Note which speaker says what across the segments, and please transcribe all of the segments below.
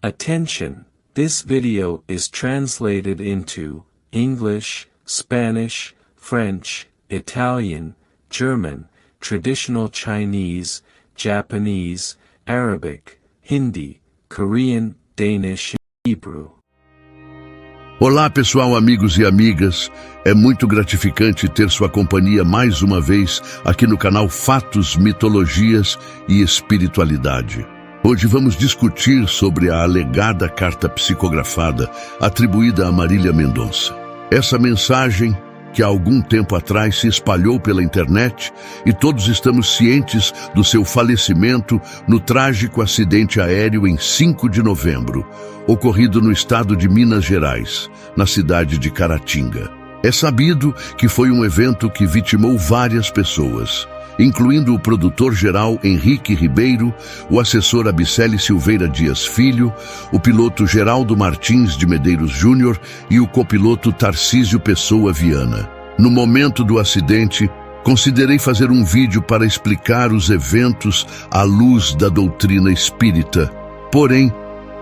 Speaker 1: Attention! This video is translated into English, Spanish, French, Italian, German, Traditional Chinese, Japanese, Arabic, Hindi, Korean, Danish e Hebrew.
Speaker 2: Olá pessoal, amigos e amigas, é muito gratificante ter sua companhia mais uma vez aqui no canal Fatos, Mitologias e Espiritualidade. Hoje vamos discutir sobre a alegada carta psicografada atribuída a Marília Mendonça. Essa mensagem que há algum tempo atrás se espalhou pela internet e todos estamos cientes do seu falecimento no trágico acidente aéreo em 5 de novembro, ocorrido no estado de Minas Gerais, na cidade de Caratinga. É sabido que foi um evento que vitimou várias pessoas, incluindo o produtor-geral Henrique Ribeiro, o assessor Abicele Silveira Dias Filho, o piloto Geraldo Martins de Medeiros Júnior e o copiloto Tarcísio Pessoa Viana. No momento do acidente, considerei fazer um vídeo para explicar os eventos à luz da doutrina espírita. Porém,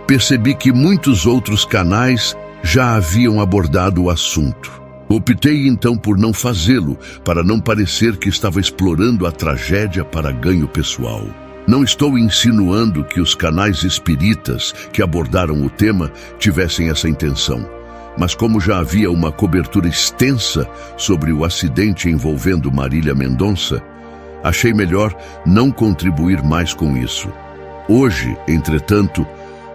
Speaker 2: percebi que muitos outros canais já haviam abordado o assunto. Optei então por não fazê-lo, para não parecer que estava explorando a tragédia para ganho pessoal. Não estou insinuando que os canais espíritas que abordaram o tema tivessem essa intenção, mas como já havia uma cobertura extensa sobre o acidente envolvendo Marília Mendonça, achei melhor não contribuir mais com isso. Hoje, entretanto,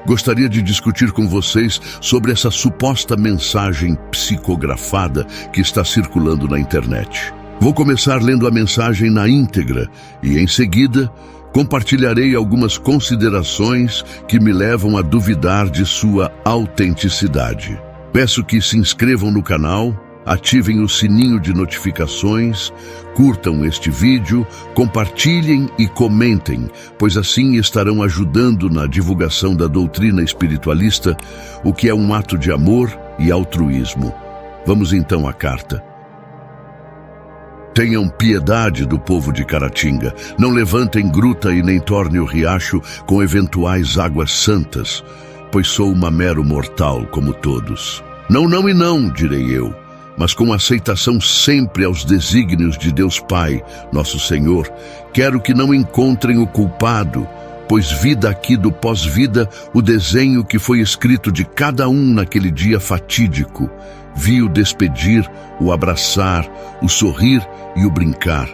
Speaker 2: gostaria de discutir com vocês sobre essa suposta mensagem psicografada que está circulando na internet. Vou começar lendo a mensagem na íntegra e, em seguida, compartilharei algumas considerações que me levam a duvidar de sua autenticidade. Peço que se inscrevam no canal, ativem o sininho de notificações, curtam este vídeo, compartilhem e comentem, pois assim estarão ajudando na divulgação da doutrina espiritualista, o que é um ato de amor e altruísmo. Vamos então à carta. Tenham piedade do povo de Caratinga, não levantem gruta e nem tornem o riacho com eventuais águas santas, pois sou uma mero mortal como todos. Não, não e não, direi eu, mas com aceitação sempre aos desígnios de Deus Pai, nosso Senhor, quero que não encontrem o culpado, pois vi daqui do pós-vida o desenho que foi escrito de cada um naquele dia fatídico. Vi o despedir, o abraçar, o sorrir e o brincar.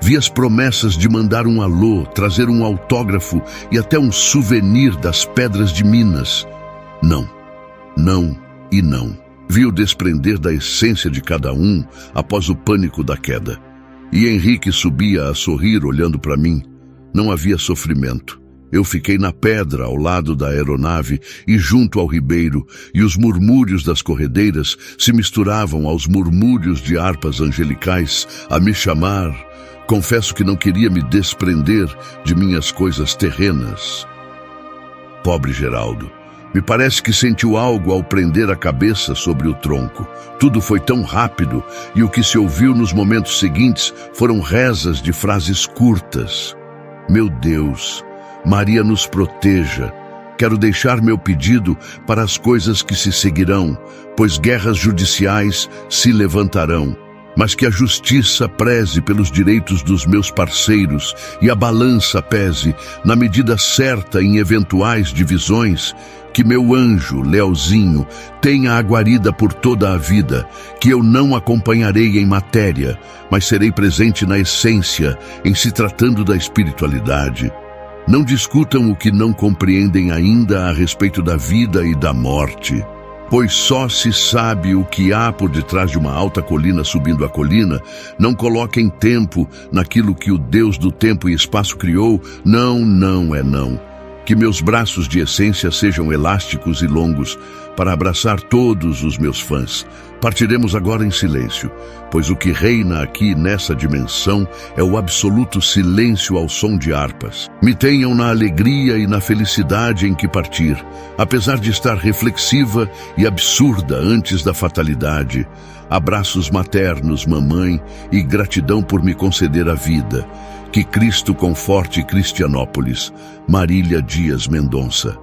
Speaker 2: Vi as promessas de mandar um alô, trazer um autógrafo e até um souvenir das pedras de Minas. Não, não e não. Vi o desprender da essência de cada um após o pânico da queda. E Henrique subia a sorrir olhando para mim. Não havia sofrimento. Eu fiquei na pedra ao lado da aeronave e junto ao ribeiro, e os murmúrios das corredeiras se misturavam aos murmúrios de harpas angelicais a me chamar. Confesso que não queria me desprender de minhas coisas terrenas. Pobre Geraldo. Me parece que sentiu algo ao prender a cabeça sobre o tronco. Tudo foi tão rápido e o que se ouviu nos momentos seguintes foram rezas de frases curtas. Meu Deus, Maria nos proteja. Quero deixar meu pedido para as coisas que se seguirão, pois guerras judiciais se levantarão. Mas que a justiça preze pelos direitos dos meus parceiros e a balança pese, na medida certa em eventuais divisões, que meu anjo, Leozinho, tenha a guarida por toda a vida, que eu não acompanharei em matéria, mas serei presente na essência, em se tratando da espiritualidade. Não discutam o que não compreendem ainda a respeito da vida e da morte, pois só se sabe o que há por detrás de uma alta colina subindo a colina. Não coloquem tempo naquilo que o Deus do tempo e espaço criou. Não, não é não. Que meus braços de essência sejam elásticos e longos para abraçar todos os meus fãs. Partiremos agora em silêncio, pois o que reina aqui nessa dimensão é o absoluto silêncio ao som de harpas. Me tenham na alegria e na felicidade em que partir, apesar de estar reflexiva e absurda antes da fatalidade. Abraços maternos, mamãe, e gratidão por me conceder a vida. Que Cristo conforte Cristianópolis. Marília Dias Mendonça.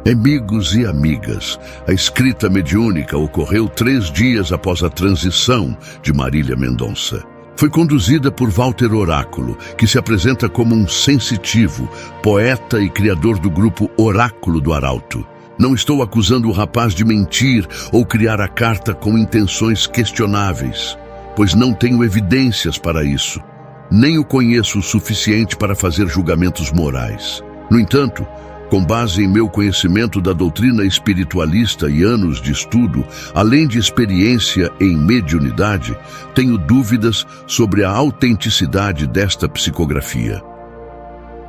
Speaker 2: Amigos e amigas, a escrita mediúnica ocorreu 3 dias após a transição de Marília Mendonça. Foi conduzida por Walter Oráculo, que se apresenta como um sensitivo, poeta e criador do grupo Oráculo do Arauto. Não estou acusando o rapaz de mentir ou criar a carta com intenções questionáveis, pois não tenho evidências para isso. Nem o conheço o suficiente para fazer julgamentos morais. No entanto, com base em meu conhecimento da doutrina espiritualista e anos de estudo, além de experiência em mediunidade, tenho dúvidas sobre a autenticidade desta psicografia.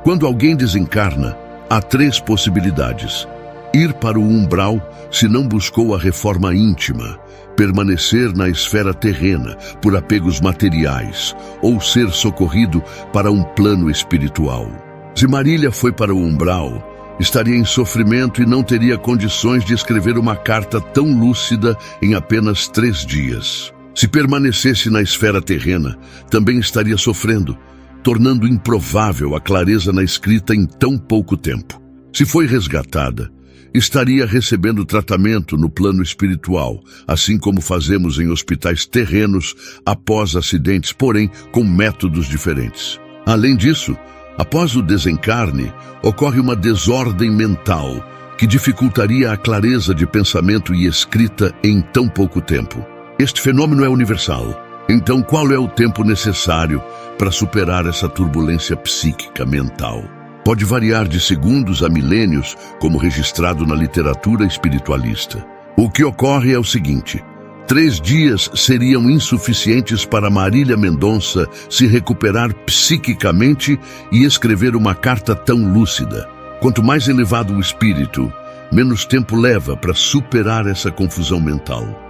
Speaker 2: Quando alguém desencarna, há 3 possibilidades: ir para o umbral se não buscou a reforma íntima, permanecer na esfera terrena por apegos materiais, ou ser socorrido para um plano espiritual. Se Marília foi para o umbral, estaria em sofrimento e não teria condições de escrever uma carta tão lúcida em apenas 3 dias. Se permanecesse na esfera terrena, também estaria sofrendo, tornando improvável a clareza na escrita em tão pouco tempo. Se foi resgatada, estaria recebendo tratamento no plano espiritual, assim como fazemos em hospitais terrenos após acidentes, porém com métodos diferentes. Além disso, após o desencarne, ocorre uma desordem mental que dificultaria a clareza de pensamento e escrita em tão pouco tempo. Este fenômeno é universal. Então, qual é o tempo necessário para superar essa turbulência psíquica mental? Pode variar de segundos a milênios, como registrado na literatura espiritualista. O que ocorre é o seguinte: 3 dias seriam insuficientes para Marília Mendonça se recuperar psiquicamente e escrever uma carta tão lúcida. Quanto mais elevado o espírito, menos tempo leva para superar essa confusão mental.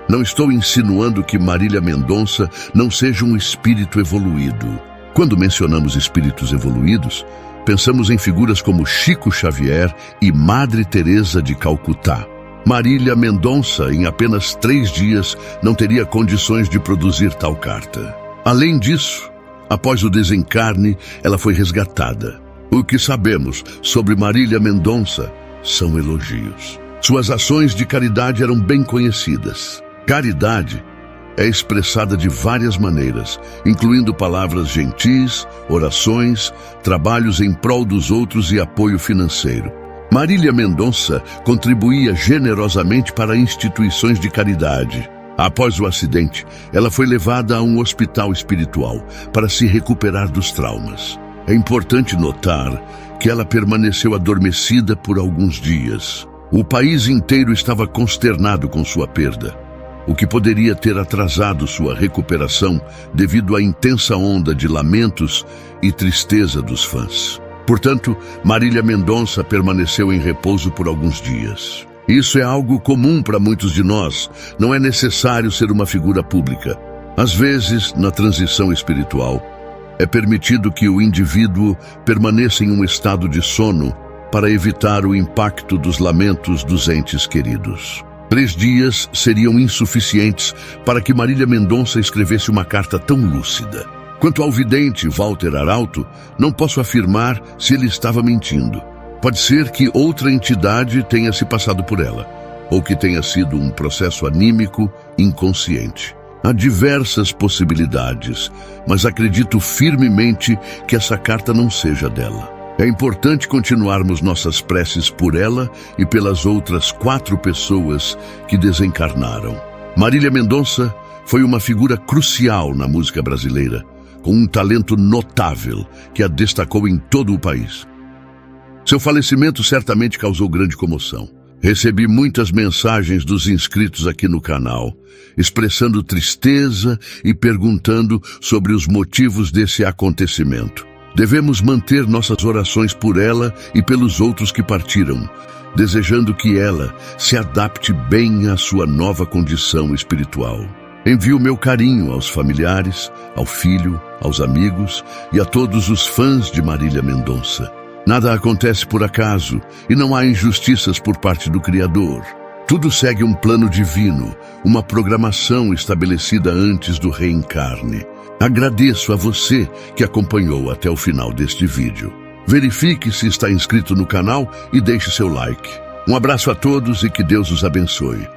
Speaker 2: Não estou insinuando que Marília Mendonça não seja um espírito evoluído. Quando mencionamos espíritos evoluídos, pensamos em figuras como Chico Xavier e Madre Teresa de Calcutá. Marília Mendonça, em apenas 3 dias, não teria condições de produzir tal carta. Além disso, após o desencarne, ela foi resgatada. O que sabemos sobre Marília Mendonça são elogios. Suas ações de caridade eram bem conhecidas. Caridade é expressada de várias maneiras, incluindo palavras gentis, orações, trabalhos em prol dos outros e apoio financeiro. Marília Mendonça contribuía generosamente para instituições de caridade. Após o acidente, ela foi levada a um hospital espiritual para se recuperar dos traumas. É importante notar que ela permaneceu adormecida por alguns dias. O país inteiro estava consternado com sua perda, o que poderia ter atrasado sua recuperação devido à intensa onda de lamentos e tristeza dos fãs. Portanto, Marília Mendonça permaneceu em repouso por alguns dias. Isso é algo comum para muitos de nós. Não é necessário ser uma figura pública. Às vezes, na transição espiritual, é permitido que o indivíduo permaneça em um estado de sono para evitar o impacto dos lamentos dos entes queridos. 3 dias seriam insuficientes para que Marília Mendonça escrevesse uma carta tão lúcida. Quanto ao vidente Walter Arauto, não posso afirmar se ele estava mentindo. Pode ser que outra entidade tenha se passado por ela, ou que tenha sido um processo anímico inconsciente. Há diversas possibilidades, mas acredito firmemente que essa carta não seja dela. É importante continuarmos nossas preces por ela e pelas outras 4 pessoas que desencarnaram. Marília Mendonça foi uma figura crucial na música brasileira, com um talento notável que a destacou em todo o país. Seu falecimento certamente causou grande comoção. Recebi muitas mensagens dos inscritos aqui no canal, expressando tristeza e perguntando sobre os motivos desse acontecimento. Devemos manter nossas orações por ela e pelos outros que partiram, desejando que ela se adapte bem à sua nova condição espiritual. Envio meu carinho aos familiares, ao filho, aos amigos e a todos os fãs de Marília Mendonça. Nada acontece por acaso e não há injustiças por parte do Criador. Tudo segue um plano divino, uma programação estabelecida antes do reencarne. Agradeço a você que acompanhou até o final deste vídeo. Verifique se está inscrito no canal e deixe seu like. Um abraço a todos e que Deus os abençoe.